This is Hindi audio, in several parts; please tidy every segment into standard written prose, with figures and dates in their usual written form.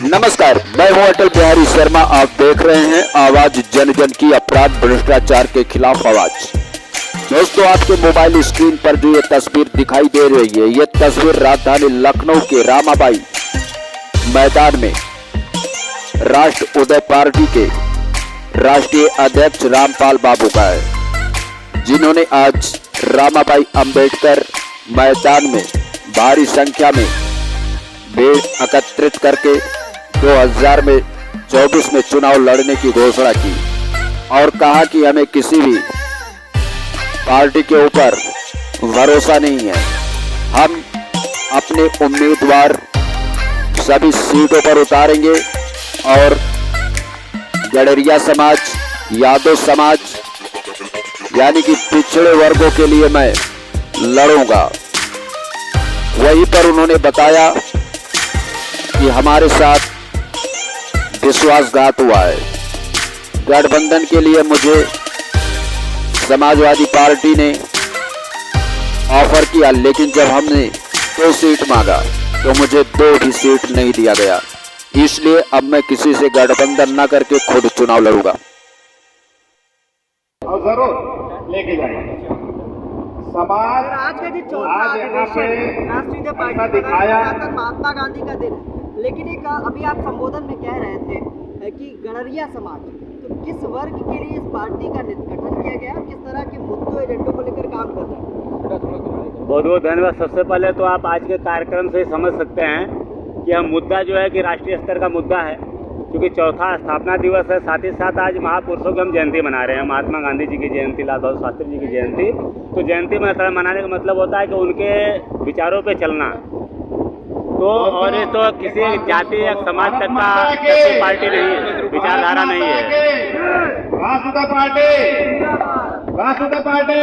नमस्कार, मैं हूं अटल बिहारी शर्मा। आप देख रहे हैं आवाज जन जन की, अपराध भ्रष्टाचार के खिलाफ आवाज। दोस्तों, आपके मोबाइल स्क्रीन पर जो ये तस्वीर दिखाई दे रही है, ये तस्वीर राजधानी लखनऊ के रामाबाई मैदान में राष्ट्र उदय पार्टी के राष्ट्रीय अध्यक्ष रामपाल बाबू का है, जिन्होंने आज रामाबाई अंबेडकर मैदान में भारी संख्या में भीड़ एकत्रित करके 2024 में चुनाव लड़ने की घोषणा की और कहा कि हमें किसी भी पार्टी के ऊपर भरोसा नहीं है। हम अपने उम्मीदवार सभी सीटों पर उतारेंगे और गडरिया समाज, यादव समाज यानी कि पिछड़े वर्गों के लिए मैं लड़ूंगा। वहीं पर उन्होंने बताया कि हमारे साथ विश्वासघात हुआ है। गठबंधन के लिए मुझे समाजवादी पार्टी ने ऑफर किया, लेकिन जब हमने 2 सीट मांगा तो मुझे 2 भी सीट नहीं दिया गया। इसलिए अब मैं किसी से गठबंधन न करके खुद चुनाव लड़ूंगा। और जरूर लेके जाएंगे समाज। आज का जो चौथा अधिवेशन राष्ट्रीय पार्टी दिखाया महात्मा गांधी का दिन है, लेकिन एक अभी आप संबोधन में कह रहे थे कि गडरिया समाज, तो किस वर्ग के लिए इस पार्टी का गठन किया गया और किस तरह के मुद्दों एजेंडों को लेकर काम कर रहे हैं? बहुत बहुत धन्यवाद। सबसे पहले तो आप आज के कार्यक्रम से समझ सकते हैं कि हम मुद्दा जो है कि राष्ट्रीय स्तर का मुद्दा है, क्योंकि चौथा स्थापना दिवस है। साथ ही साथ आज महापुरुषों की हम जयंती मना रहे हैं, महात्मा गांधी जी की जयंती, लाल बहादुर शास्त्री जी की जयंती। तो जयंती मनाने का मतलब होता है कि उनके विचारों पे चलना। तो और ये तो किसी जाति या समाज तक का पार्टी नहीं है, विचारधारा नहीं है। राष्ट्रीय पार्टी, राष्ट्रीय पार्टी,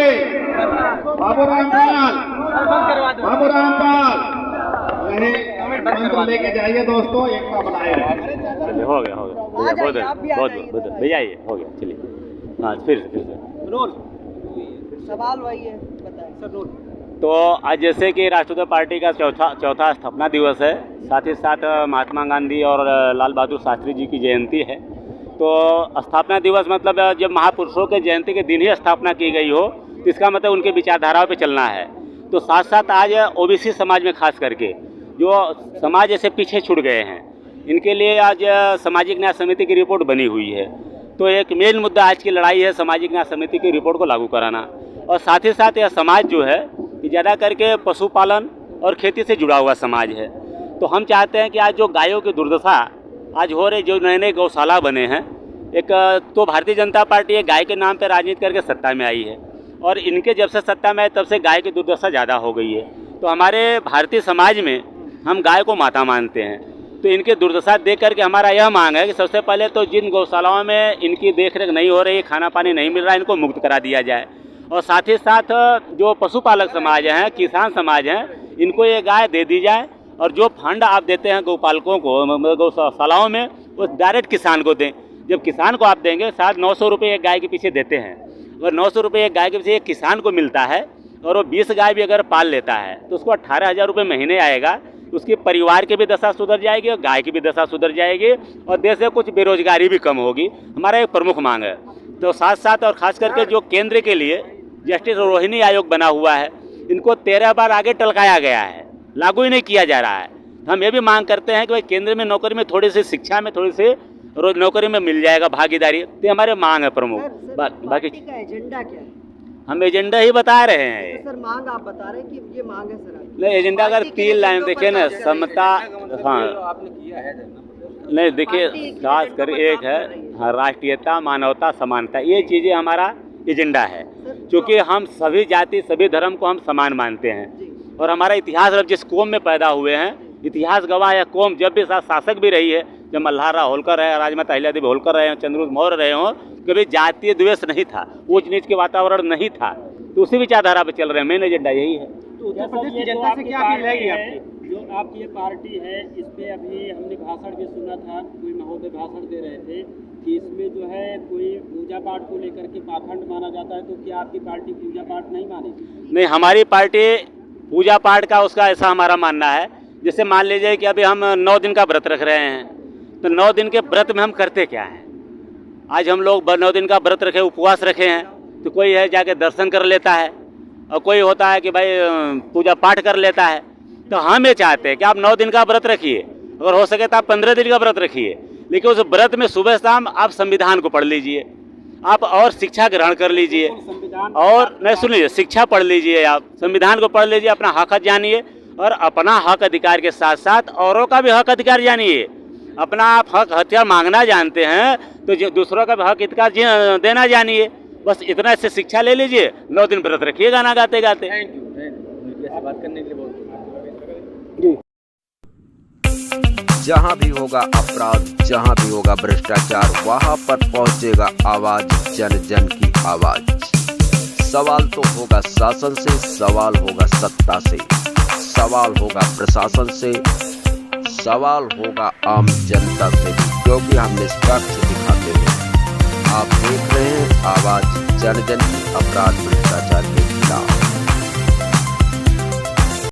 बाबू रामपाल, बाबू रामपाल लेके जाइए दोस्तों, एकता बनाए रखें। हो गया बहुत भैया, ये हो गया। चलिए हाँ, फिर से रोल सवाल वही है, बताएं सर। रोल तो आज जैसे कि राष्ट्रीय पार्टी का चौथा स्थापना दिवस है, साथ ही साथ महात्मा गांधी और लाल बहादुर शास्त्री जी की जयंती है। तो स्थापना दिवस मतलब जब महापुरुषों के जयंती के दिन ही स्थापना की गई हो, तो इसका मतलब उनके विचारधाराओं पे चलना है। तो साथ साथ आज ओबीसी समाज में खास करके जो समाज ऐसे पीछे छूट गए हैं, इनके लिए आज सामाजिक न्याय समिति की रिपोर्ट बनी हुई है। तो एक मेन मुद्दा आज की लड़ाई है सामाजिक न्याय समिति की रिपोर्ट को लागू कराना। और साथ ही साथ यह समाज जो है कि ज़्यादा करके पशुपालन और खेती से जुड़ा हुआ समाज है। तो हम चाहते हैं कि आज जो गायों की दुर्दशा आज हो रही, जो नए नए गौशाला बने हैं, एक तो भारतीय जनता पार्टी एक गाय के नाम पर राजनीति करके सत्ता में आई है, और इनके जब से सत्ता में आए तब से गाय की दुर्दशा ज़्यादा हो गई है। तो हमारे भारतीय समाज में हम गाय को माता मानते हैं। तो इनके दुर्दशा देख करके हमारा यह मांग है कि सबसे पहले तो जिन गौशालाओं में इनकी देखरेख नहीं हो रही, खाना पानी नहीं मिल रहा, इनको मुक्त करा दिया जाए। और साथ ही साथ जो पशुपालक समाज हैं, किसान समाज हैं, इनको ये गाय दे दी जाए। और जो फंड आप देते हैं गौपालकों को गौशालाओं में, वो डायरेक्ट किसान को दें। जब किसान को आप देंगे, शायद 900 रुपये एक गाय के पीछे देते हैं, और 900 रुपये एक गाय के पीछे एक किसान को मिलता है, और वो 20 गाय भी अगर पाल लेता है तो उसको 18,000 रुपये महीने आएगा। उसके परिवार की भी दशा सुधर जाएगी और गाय की भी दशा सुधर जाएगी, और देश में कुछ बेरोजगारी भी कम होगी। हमारा एक प्रमुख मांग है। तो साथ साथ और ख़ास करके जो केंद्र के लिए जस्टिस रोहिणी आयोग बना हुआ है, इनको 13 बार आगे टलकाया गया है, लागू ही नहीं किया जा रहा है। हम ये भी मांग करते हैं कि भाई केंद्र में नौकरी में थोड़ी सी, शिक्षा में थोड़ी सी, रोज नौकरी में मिल जाएगा भागीदारी। तो हमारे मांग है प्रमुख। बाकी का एजेंडा क्या है? हम एजेंडा ही बता रहे हैं। तो सर मांग आप बता रहे हैं कि ये मांग है सर। नहीं, एजेंडा अगर 3 लाइन देखिए ना, समता, हाँ नहीं देखिए, खास कर एक है हाँ, राष्ट्रीयता, मानवता, समानता, ये चीज़ें हमारा एजेंडा है। क्योंकि हम सभी जाति, सभी धर्म को हम समान मानते हैं। और हमारा इतिहास, अब जिस कौम में पैदा हुए हैं, इतिहास गवाह है, कौम जब भी शासक भी रही है, जब मल्हार होलकर रहे, राजमाता अहिल्यादेवी होलकर रहे हों, चंद्रगुप्त मौर्य रहे हों, कभी जातीय द्वेष नहीं था, ऊंच नीच के वातावरण नहीं था। तो उसी विचारधारा पर चल रहे हैं। मेन एजेंडा यही है। तो उत्तर प्रदेश की जनता से क्या अपील रहेगी आपकी? जो आपकी ये पार्टी है, इस पे अभी हमने भाषण भी सुना था, कोई महोदय भाषण दे रहे थे कि इसमें जो है कोई पूजा पाठ को लेकर के पाखंड माना जाता है। तो क्या आपकी पार्टी पूजा पाठ नहीं मानेगी? नहीं, हमारी पार्टी पूजा पाठ का उसका ऐसा हमारा मानना है, जैसे मान लीजिए कि अभी हम 9 दिन का व्रत रख रहे हैं, तो 9 दिन के व्रत में हम करते क्या हैं? आज हम लोग 9 दिन का व्रत रखे, उपवास रखे हैं, तो कोई है जाके दर्शन कर लेता है, और कोई होता है कि भाई पूजा पाठ कर लेता है। तो हम ये चाहते हैं कि आप 9 दिन का व्रत रखिए, अगर हो सके तो आप 15 दिन का व्रत रखिए, लेकिन उस व्रत में सुबह शाम आप संविधान को पढ़ लीजिए, आप और शिक्षा ग्रहण कर लीजिए, और नहीं सुनिए, शिक्षा पढ़ लीजिए, आप संविधान को पढ़ लीजिए, अपना हक जानिए, और अपना हक अधिकार के साथ साथ औरों का भी हक अधिकार जानिए। अपना आप हक हथियार मांगना जानते हैं तो जो दूसरों का भी हक अधिकार देना जानिए। बस इतना से शिक्षा ले लीजिए, 9 दिन व्रत रखिए गाना गाते गाते। बात करने के लिए बहुत जहां भी होगा अपराध, जहां भी होगा भ्रष्टाचार, वहां पर पहुंचेगा आवाज, जन जन की आवाज। सवाल तो होगा शासन से, सवाल होगा सत्ता से, सवाल होगा प्रशासन से, सवाल होगा आम जनता से, क्योंकि हम निष्पक्ष दिखाते हैं। आप देख रहे हैं आवाज, जन जन की अपराध भ्रष्टाचार के खिलाफ।